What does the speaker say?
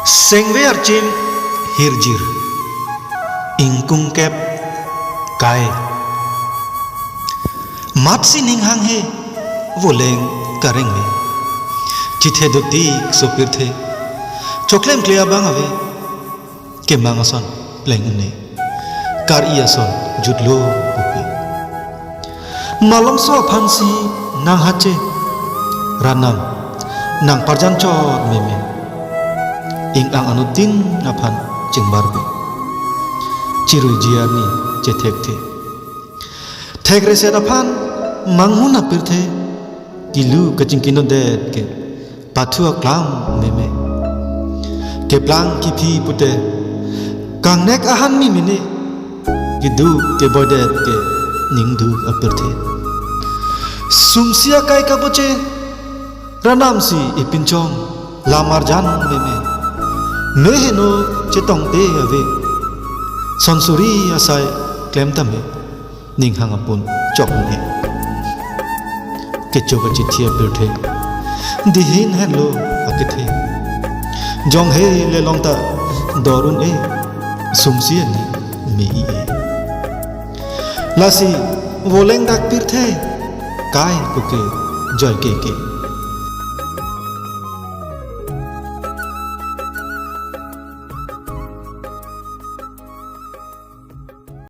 Sengwe arcim hirjir ingkung kep kai mat si ning hang he voleng kareng me chithe duti sopir the choklem clear bang ave ke mangason pleng ne kar iason jutlo pupi malong so phansi nang hache ranam nang parjan chot meme ing ang anutin naphan chingbarbe chirui jiani che thek thek re se naphan manghu na pirthe kilu kaching kino de ke pathua klam meme ke plang ki phi pute kang nek ahan mi mine gidu ke bode ke ningdu apirthe sumsia kai ka boche ranam si ipinchong lamarjan meme meheno chetong te ave sonsuri asai klem tame ninghang apun chokne ke choga chithia birthe dihin hello akithe jong he le longta dorun e sumsia ni me e lasi voleng dak pirthe kai puke joy ke